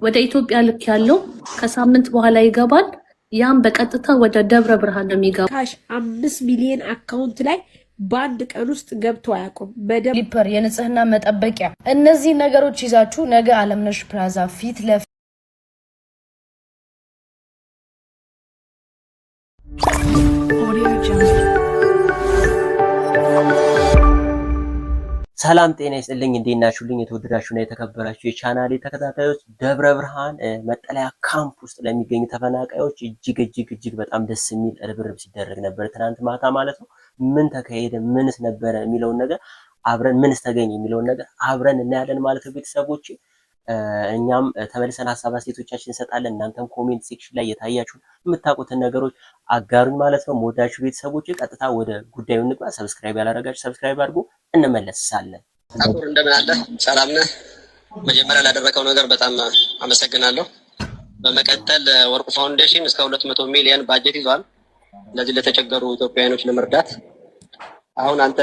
ወደ ኢትዮጵያ ልክ ያለው ከሳምንት በኋላ ይገባል። ያም በቀጥታ ወደ ደብረ ብርሃን ነው የሚገባው። ካሽ 5 ሚሊዮን አካውንት ላይ በአንድ ቀን ውስጥ ገብቶ አያውቁም። ሊፐር የንጽህና መጠበቂያ እነዚህ ነገሮች ይዛችሁ ነገ አለምነሽ ፕላዛ ፊት ለፊት ሰላም ጤና ይስጥልኝ። እንዴት ናችሁልኝ? የተወደዳችሁና የተከበራችሁ የቻናሌ ተከታታዮች ደብረ ብርሃን መጠለያ ካምፕ ውስጥ ለሚገኙ ተፈናቃዮች እጅግ በጣም ደስ የሚል ርብርብ ሲደረግ ነበር ትናንት ማታ ማለት ነው። ምን ተካሄደ፣ ምንስ ነበረ የሚለውን ነገር አብረን ምንስ ተገኘ የሚለውን ነገር አብረን እናያለን ማለት ነው። ቤተሰቦች እኛም ተመልሰን ሀሳብ አስተያየቶቻችን እንሰጣለን። እናንተም ኮሜንት ሴክሽን ላይ የታያችሁን የምታውቁትን ነገሮች አጋሩኝ ማለት ነው። ሞዳችሁ ቤተሰቦች ቀጥታ ወደ ጉዳዩ እንግባ። ሰብስክራይብ ያላደረጋችሁ ሰብስክራይብ አድርጉ። እንመለሳለን። ታኩር እንደምን አለ? ሰላም ነህ? መጀመሪያ ላደረከው ነገር በጣም አመሰግናለሁ። በመቀጠል ወርቁ ፋውንዴሽን እስከ 200 ሚሊዮን ባጀት ይዟል ለዚህ ለተቸገሩ ኢትዮጵያውያኖች ለመርዳት። አሁን አንተ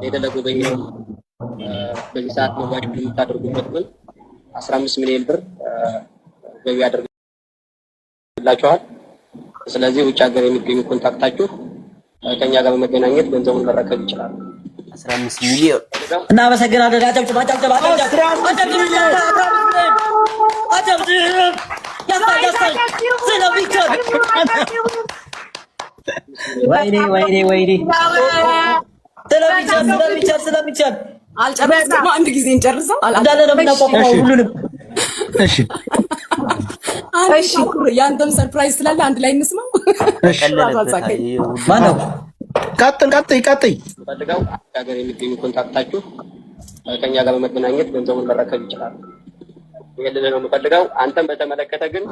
የደለጎበኛው በዚህ ሰዓት መዋጮ የምታደርጉበት ግን 15 ሚሊዮን ብር ገቢ ያደርግላችኋል። ስለዚህ ውጭ ሀገር የሚገኙ ኮንታክታችሁ ከኛ ጋር በመገናኘት ገንዘቡን መረከብ ይችላል። 15 ሚሊዮን እናመሰግናለን። ወይኔ ስለሚቻል አልጨረስንም። አንድ ጊዜ እንጨርሰው እንዳለ ነው የምናቋቁመው ሁሉንም። እሺ ያንተም ሰርፕራይዝ ስላለ አንድ ላይ እንስማው። ማነው? ቀጥይ ፈልገው ሀገር የሚገኙ ኮንታክታችሁ ከኛ ጋር በመገናኘት ገንዘቡን መረከብ ይችላል። ይሄንን ነው የምፈልገው። አንተም በተመለከተ ግን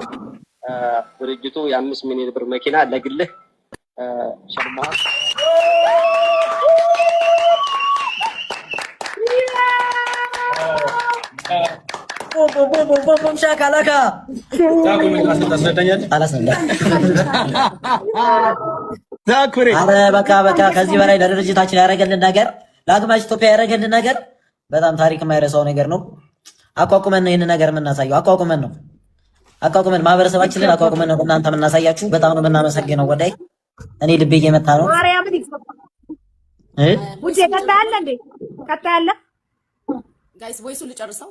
ድርጅቱ የ5 ሚሊዮን ብር መኪና ለግልህ ሸርማል። ቦም ሻካላካ በቃ ከዚህ በላይ ለድርጅታችን ያደረገልን ነገር ለአግማሽ ኢትዮጵያ ያደረገልን ነገር በጣም ታሪክ የማይረሳው ነገር ነው። አቋቁመን ነው ይህንን ነገር የምናሳየው። አቋቁመን ማህበረሰባችንን አቋቁመን ነው እናንተ የምናሳያችሁ። በጣም ነው የምናመሰግነው። ወዳይ እኔ ልቤ እየመታ ነው። ጋይስ ቮይሱ ልጨርሰው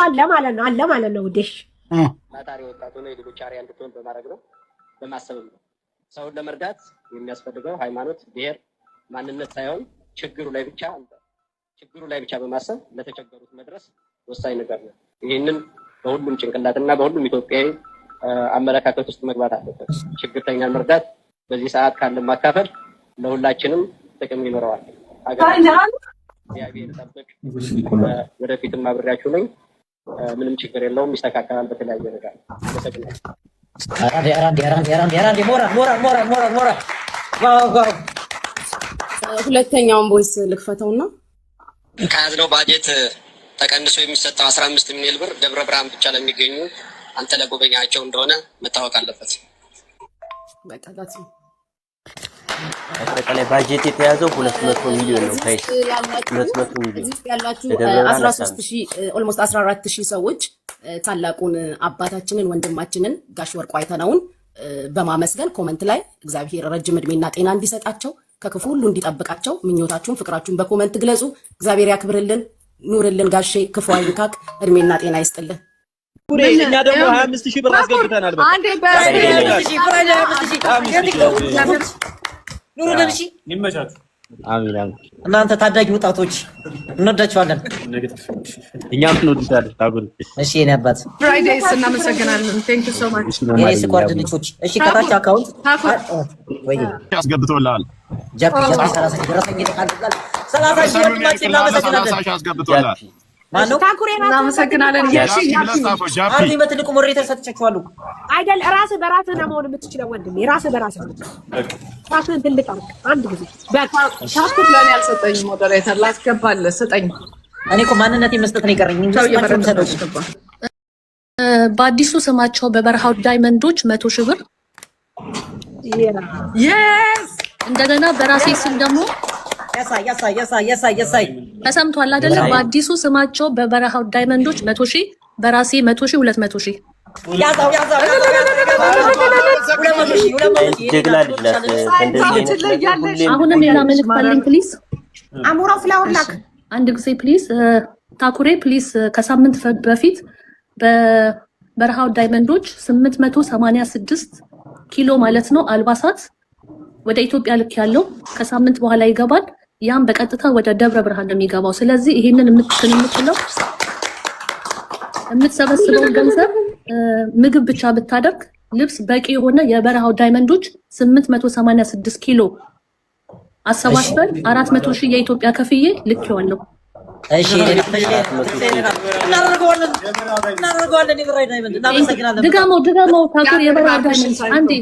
አለ ማለት ነው ውዴሽ ታታሪ ወጣቱ ነው የልጆች አሪያ እንድትሆን በማድረግ ነው በማሰብ ነው። ሰውን ለመርዳት የሚያስፈልገው ሃይማኖት፣ ብሔር፣ ማንነት ሳይሆን ችግሩ ላይ ብቻ በማሰብ ለተቸገሩት መድረስ ወሳኝ ነገር ነው። ይህንን በሁሉም ጭንቅላትና በሁሉም ኢትዮጵያዊ አመለካከት ውስጥ መግባት አለበት። ችግርተኛን መርዳት በዚህ ሰዓት ካለን ማካፈል ለሁላችንም ጥቅም ይኖረዋል። እግዚአብሔር ይጠብቅ። ወደፊትም አብሬያችሁ ነኝ። ምንም ችግር የለውም፣ ይስተካከላል በተለያየ ነገር። አመሰግናለሁ። ሞራል ሁለተኛውን ቮይስ ልክፈተውና ከያዝነው ባጀት ተቀንሶ የሚሰጠው 15 ሚሊዮን ብር ደብረ ብርሃን ብቻ ለሚገኙ አንተ ለጎበኛቸው እንደሆነ መታወቅ አለበት። በቃ ታስ አጠቃላይ ባጀት የተያዘው 200 ሚሊዮን ነው። 200 ሚሊዮን ያላችሁ 13000 ኦልሞስት 14000 ሰዎች ታላቁን አባታችንን ወንድማችንን ጋሽ ወርቁ አይተነውን በማመስገን ኮመንት ላይ እግዚአብሔር ረጅም እድሜና ጤና እንዲሰጣቸው ከክፉ ሁሉ እንዲጠብቃቸው ምኞታችሁን ፍቅራችሁን በኮመንት ግለጹ። እግዚአብሔር ያክብርልን፣ ኑርልን ጋሼ፣ ክፉ አይንካክ፣ እድሜና ጤና ይስጥልን። እኛ ደግሞ 25000 ብር አስገብተናል። ኑሩልን። እሺ ይመቻችሁ። አሚን። እናንተ ታዳጊ ወጣቶች እንወዳችኋለን። እኛም እንወዳለን። ታጉል እሺ የኔ አባት ፍራይዴይስ እናመሰግናለን። ቴንክ ዩ ሶ ማች የኔ ስኳር ድንቾች። እሺ ከታች አካውንት ወይ ያስገብቶላል። ጃፒ 30 ደረሰኝ ይተካልላል። 30 ሺህ ወንድማችን እናመሰግናለን። 30 ያስገብቶላል። ማነው? እናመሰግናለን። አንዱ በትልቁ ሞዴሬተር ሰጥቻችኋለሁ አይደል? ራስህ በራስህ ነው መሆን የምትችለው ወንድሜ። ራስህ በራስህ ራስህን ትልቅ አድርግ። አንድ ጊዜ ታኩር ለኔ ያልሰጠኝ ሞዴሬተር ላስገባለህ ስጠኝ። እኔ እኮ ማንነቴን መስጠት ነው የቀረኝ እንጂ በአዲሱ ስማቸው በበረሃው ዳይመንዶች 100,000 ብር የስ እንደገና በራሴ ስም ደግሞ ተሰምቷል አይደለ? በአዲሱ ስማቸው በበረሃው ዳይመንዶች 100,000 በራሴ 100,000 200,000 ጀግና ልጅ ናት። አሁንም ሌላ መልዕክት አለኝ ፕሊዝ። አሞራው ፍላወር ላክ አንድ ጊዜ ፕሊዝ። ታኩሬ ፕሊዝ። ከሳምንት በፊት በበረሃው ዳይመንዶች 886 ኪሎ ማለት ነው አልባሳት ወደ ኢትዮጵያ ልክ ያለው ከሳምንት በኋላ ይገባል። ያም በቀጥታ ወደ ደብረ ብርሃን ነው የሚገባው። ስለዚህ ይሄንን የምትችለው የምትሰበስበው ገንዘብ ምግብ ብቻ ብታደርግ ልብስ በቂ የሆነ የበረሃው ዳይመንዶች 886 ኪሎ አሰባስበን 400,000 የኢትዮጵያ ከፍዬ ልኬዋለሁ። እሺ ድጋመው ታኩር የበረሃው ዳይመንድ አንዴ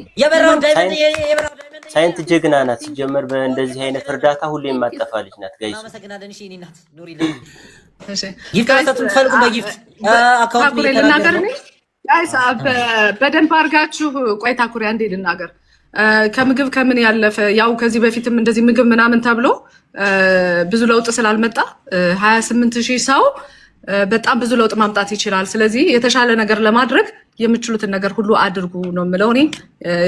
ሳይንት ጀግና ናት። ሲጀመር በእንደዚህ አይነት እርዳታ ሁሌም ማጠፋ ልጅ ናት። ጋይስ በደንብ አድርጋችሁ ቆይ ታኩሪ አንዴ ልናገር። ከምግብ ከምን ያለፈ ያው ከዚህ በፊትም እንደዚህ ምግብ ምናምን ተብሎ ብዙ ለውጥ ስላልመጣ 28,000 ሰው በጣም ብዙ ለውጥ ማምጣት ይችላል። ስለዚህ የተሻለ ነገር ለማድረግ የምትችሉትን ነገር ሁሉ አድርጉ ነው የምለው እኔ።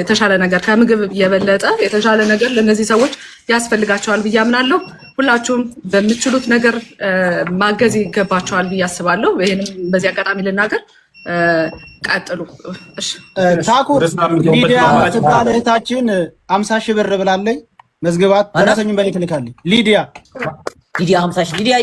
የተሻለ ነገር ከምግብ የበለጠ የተሻለ ነገር ለነዚህ ሰዎች ያስፈልጋቸዋል ብዬ አምናለሁ። ሁላችሁም በምትችሉት ነገር ማገዝ ይገባቸዋል ብዬ አስባለሁ። ይሄንም በዚህ አጋጣሚ ልናገር። ቀጥሉ። እሺ ታኩር ሊዲያ ትባል እህታችን 50,000 ብር ብላለኝ። መዝግባት ደረሰኙን በሌት ልካለኝ። ሊዲያ 50,000 ሊዲያ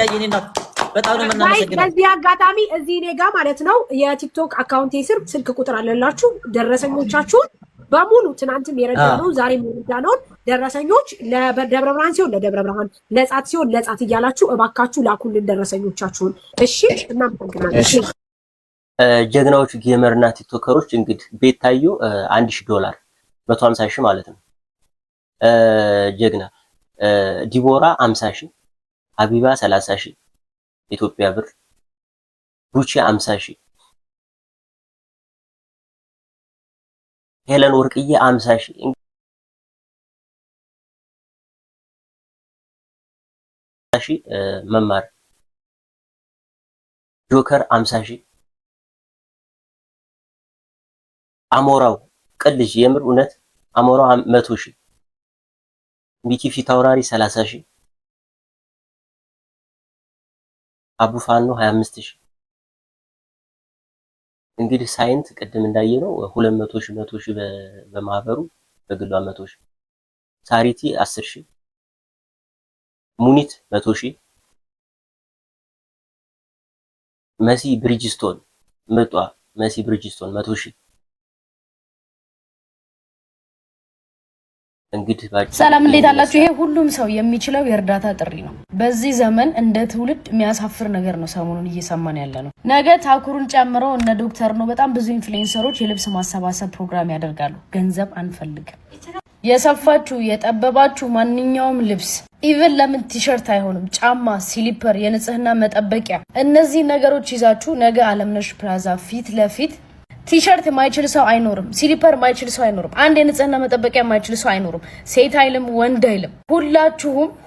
የኔ እናት በጣም ነው የምናመሰግነው። በዚህ አጋጣሚ እዚህ እኔ ጋር ማለት ነው የቲክቶክ አካውንቴ ስር ስልክ ቁጥር አለላችሁ። ደረሰኞቻችሁን በሙሉ ትናንትም የረዳነው ዛሬም የረዳነውን ደረሰኞች ለደብረ ብርሃን ሲሆን ለደብረ ብርሃን፣ ለጻት ሲሆን ለጻት እያላችሁ እባካችሁ ላኩልን ደረሰኞቻችሁን። እሺ እናመሰግናለን። ጀግናዎች ጌመር እና ቲክቶከሮች እንግዲህ ቤታዩ $1,000 150,000 ማለት ነው። ጀግና ዲቦራ 50,000፣ ሀቢባ 30,000 ኢትዮጵያ ብር፣ ቡቺ 50,000፣ ሄለን ወርቅዬ 50,000 መማር ጆከር 50,000፣ አሞራው ቅልጅ የምር እውነት አሞራው 100,000፣ ሚኪ ፊት አውራሪ 30,000፣ አቡፋኖ 25,000። እንግዲህ ሳይንት ቅድም እንዳየነው 200,000 100,000 በማህበሩ በግሏ 100,000፣ ሳሪቲ 10,000፣ ሙኒት 100,000፣ መሲ ብሪጅስቶን ምጧ መሲ ብሪጅስቶን 100,000። እንግዲህ ሰላም እንዴት አላችሁ? ይሄ ሁሉም ሰው የሚችለው የእርዳታ ጥሪ ነው። በዚህ ዘመን እንደ ትውልድ የሚያሳፍር ነገር ነው ሰሞኑን እየሰማን ያለ ነው። ነገ ታኩሩን ጨምሮ እነ ዶክተር ነው በጣም ብዙ ኢንፍሉዌንሰሮች የልብስ ማሰባሰብ ፕሮግራም ያደርጋሉ። ገንዘብ አንፈልግም። የሰፋችሁ የጠበባችሁ ማንኛውም ልብስ ኢቭን ለምን ቲሸርት አይሆንም? ጫማ፣ ሲሊፐር፣ የንጽህና መጠበቂያ እነዚህ ነገሮች ይዛችሁ ነገ አለምነሽ ፕላዛ ፊት ለፊት ቲሸርት የማይችል ሰው አይኖርም። ሲሊፐር የማይችል ሰው አይኖርም። አንድ የንጽህና መጠበቂያ የማይችል ሰው አይኖርም። ሴት አይልም ወንድ አይልም።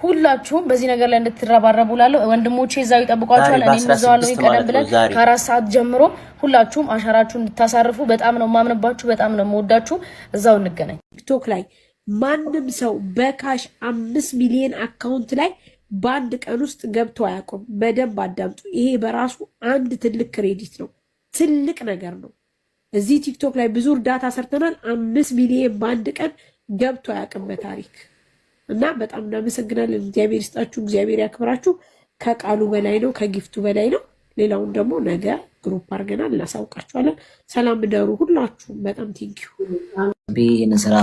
ሁላችሁም በዚህ ነገር ላይ እንድትረባረቡ ላለው ወንድሞቼ እዛው ይጠብቋችኋል። እኔም እዛዋለሁ። ቀደም ብለን ከ4 ሰዓት ጀምሮ ሁላችሁም አሻራችሁን እንድታሳርፉ በጣም ነው ማምንባችሁ። በጣም ነው የምወዳችሁ። እዛው እንገናኝ። ቲክቶክ ላይ ማንም ሰው በካሽ 5 ሚሊዮን አካውንት ላይ በአንድ ቀን ውስጥ ገብቶ አያውቁም። በደንብ አዳምጡ። ይሄ በራሱ አንድ ትልቅ ክሬዲት ነው። ትልቅ ነገር ነው። እዚህ ቲክቶክ ላይ ብዙ እርዳታ ሰርተናል። 5 ሚሊዮን በአንድ ቀን ገብቶ አያውቅም በታሪክ እና በጣም እናመሰግናለን። እግዚአብሔር ይስጣችሁ፣ እግዚአብሔር ያክብራችሁ። ከቃሉ በላይ ነው፣ ከጊፍቱ በላይ ነው። ሌላውን ደግሞ ነገ ግሩፕ አድርገናል እናሳውቃችኋለን። ሰላም ደሩ ሁላችሁም። በጣም ቴንኪዩ ይህንን ስራ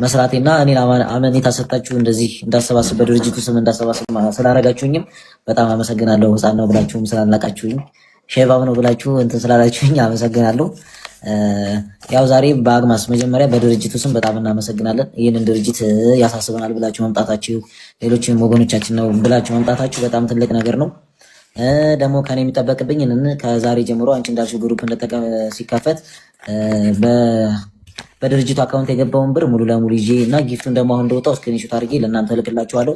መስራቴና እኔን አመኔታ ሰጣችሁ እንደዚህ እንዳሰባስብ በድርጅቱ ስም እንዳሰባስብ ስላደረጋችሁኝም በጣም አመሰግናለሁ። ህፃን ነው ብላችሁም ስላላቃችሁኝ ሼባብ ነው ብላችሁ እንትን ስላላችሁኝ አመሰግናለሁ። ያው ዛሬ በአግማስ መጀመሪያ በድርጅቱ ስም በጣም እናመሰግናለን። ይህንን ድርጅት ያሳስበናል ብላችሁ መምጣታችሁ፣ ሌሎችም ወገኖቻችን ነው ብላችሁ መምጣታችሁ በጣም ትልቅ ነገር ነው። ደግሞ ከኔ የሚጠበቅብኝ ከዛሬ ጀምሮ አንቺ እንዳልሽው ግሩፕ ሲከፈት በድርጅቱ አካውንት የገባውን ብር ሙሉ ለሙሉ ይዤ እና ጊፍቱን ደግሞ አሁን እንደወጣው ስክሪንሾት አድርጌ ለእናንተ እልክላችኋለሁ።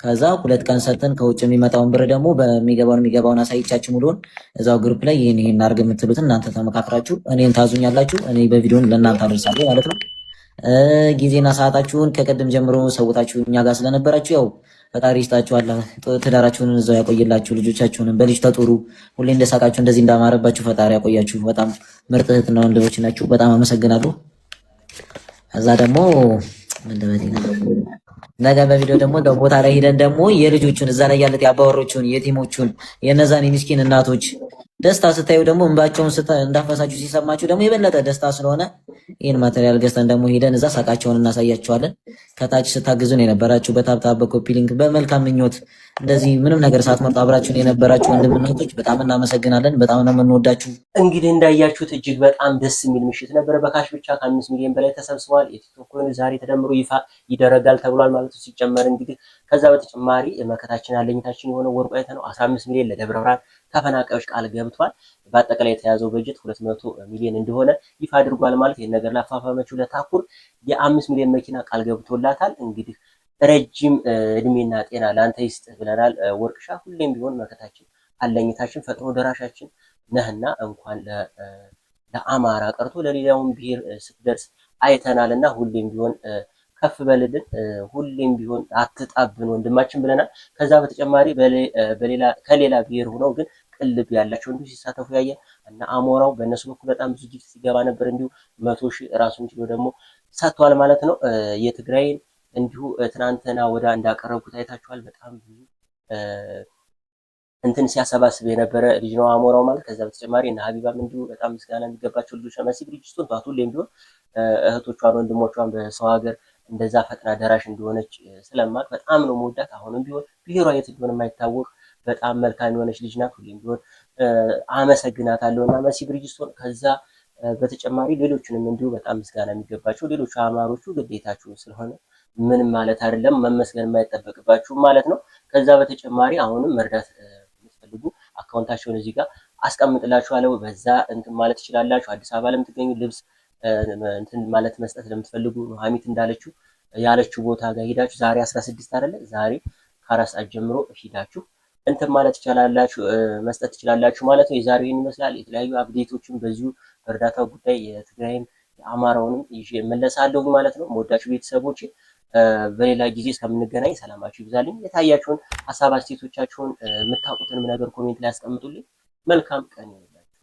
ከዛ 2 ቀን ሰጥተን ከውጭ የሚመጣውን ብር ደግሞ በሚገባውን አሳይቻችሁ ሙሉውን እዛው ግሩፕ ላይ ይሄን አድርግ የምትሉትን እናንተ ተመካክራችሁ እኔን ታዙኛላችሁ። እኔ በቪዲዮን ለእናንተ አደርሳለሁ ማለት ነው። ጊዜና ሰዓታችሁን ከቀደም ጀምሮ ሰውታችሁ እኛ ጋር ስለነበራችሁ ያው ፈጣሪ ይስጣችሁ። አላህ ትዳራችሁን እዛው ያቆይላችሁ። ልጆቻችሁንም በልጅ ተጦሩ። ሁሌ እንደሳቃችሁ እንደዚህ እንዳማረባችሁ ፈጣሪ ያቆያችሁ። በጣም ምርጥ እህትና ወንድሞች ናችሁ። በጣም አመሰግናለሁ። ከዛ ደግሞ ነገ በቪዲዮ ደግሞ ቦታ ላይ ሄደን ደግሞ የልጆቹን እዛ ላይ ያለት የአባወሮቹን የቲሞቹን የነዛን የምስኪን እናቶች ደስታ ስታዩ ደግሞ እንባቸውን እንዳፈሳችሁ ሲሰማችሁ ደግሞ የበለጠ ደስታ ስለሆነ ይህን ማቴሪያል ገዝተን ደግሞ ሄደን እዛ ሳቃቸውን እናሳያቸዋለን። ከታች ስታግዙን የነበራችሁ በታብታብ በኮፒ ሊንክ በመልካም ምኞት እንደዚህ ምንም ነገር ሳትመርጡ አብራችሁን የነበራችሁ ወንድምናቶች በጣም እናመሰግናለን። በጣም ነው የምንወዳችሁ። እንግዲህ እንዳያችሁት እጅግ በጣም ደስ የሚል ምሽት ነበረ። በካሽ ብቻ ከ5 ሚሊዮን በላይ ተሰብስበዋል። የቲክቶክ ኮይን ዛሬ ተደምሮ ይፋ ይደረጋል ተብሏል ማለት ነው። ሲጨመር እንግዲህ ከዛ በተጨማሪ መከታችን አለኝታችን የሆነ ወርቁ አይተነው 15 ሚሊዮን ለደብረ ብርሃን ተፈናቃዮች ቃል ገብቷል። በአጠቃላይ የተያዘው በጀት 200 ሚሊዮን እንደሆነ ይፋ አድርጓል ማለት ይሄን ነገር ላፋፋመችው ለታኩር የ5 ሚሊዮን መኪና ቃል ገብቶላታል። እንግዲህ ረጅም እድሜና ጤና ላንተ ይስጥ ብለናል። ወርቅሻ ሁሌም ቢሆን መከታችን አለኝታችን ፈጥኖ ደራሻችን ነህና እንኳን ለአማራ ቀርቶ ለሌላውን ብሔር ስትደርስ አይተናልና ሁሌም ቢሆን ከፍ በልልን፣ ሁሌም ቢሆን አትጣብን ወንድማችን ብለናል። ከዛ በተጨማሪ ከሌላ ብሔር ሆነው ግን ቅልብ ያላቸው እንዲሁ ሲሳተፉ ያየን እና አሞራው በእነሱ በኩል በጣም ብዙ ጊፍት ሲገባ ነበር። እንዲሁ 100,000 ራሱን ችሎ ደግሞ ሰጥቷል ማለት ነው። የትግራይን እንዲሁ ትናንትና ወዳ እንዳቀረብኩት አይታችኋል። በጣም ብዙ እንትን ሲያሰባስብ የነበረ ልጅ ነው አሞራው ማለት። ከዛ በተጨማሪ እና ሀቢባም እንዲሁ በጣም ምስጋና የሚገባቸው ልጆች መሲ ብሪጅስቶን ቷቱ ሁሌም ቢሆን እህቶቿን ወንድሞቿን በሰው ሀገር እንደዛ ፈጥና ደራሽ እንደሆነች ስለማቅ በጣም ነው መወዳት። አሁንም ቢሆን ብሔሯ የት እንደሆነ የማይታወቅ በጣም መልካም የሆነች ልጅ ናት። ሁሌም ቢሆን አመሰግናታለሁ እና መሲ ብሪጅስቶን። ከዛ በተጨማሪ ሌሎችንም እንዲሁ በጣም ምስጋና የሚገባቸው ሌሎቹ አማሮቹ ግዴታችሁ ስለሆነ ምንም ማለት አይደለም መመስገን የማይጠበቅባችሁ ማለት ነው። ከዛ በተጨማሪ አሁንም መርዳት የምትፈልጉ አካውንታቸውን እዚህ ጋር አስቀምጥላችኋለሁ። በዛ እንትን ማለት ትችላላችሁ። አዲስ አበባ ለምትገኙ ልብስ እንትን ማለት መስጠት ለምትፈልጉ ሀሚት እንዳለችው ያለችው ቦታ ጋር ሄዳችሁ ዛሬ 16 አይደለ ዛሬ ከ4 ሰዓት ጀምሮ ሄዳችሁ እንትን ማለት ትችላላችሁ መስጠት ትችላላችሁ ማለት ነው። የዛሬው ይህን ይመስላል። የተለያዩ አፕዴቶችን በዚሁ በእርዳታው ጉዳይ የትግራይን የአማራውንም ይዤ እመለሳለሁ ማለት ነው። መወዳችሁ ቤተሰቦች በሌላ ጊዜ እስከምንገናኝ ሰላማችሁ ይብዛልኝ። የታያችሁን ሀሳብ አስተያየቶቻችሁን የምታውቁትንም ነገር ኮሜንት ላይ አስቀምጡልኝ። መልካም ቀን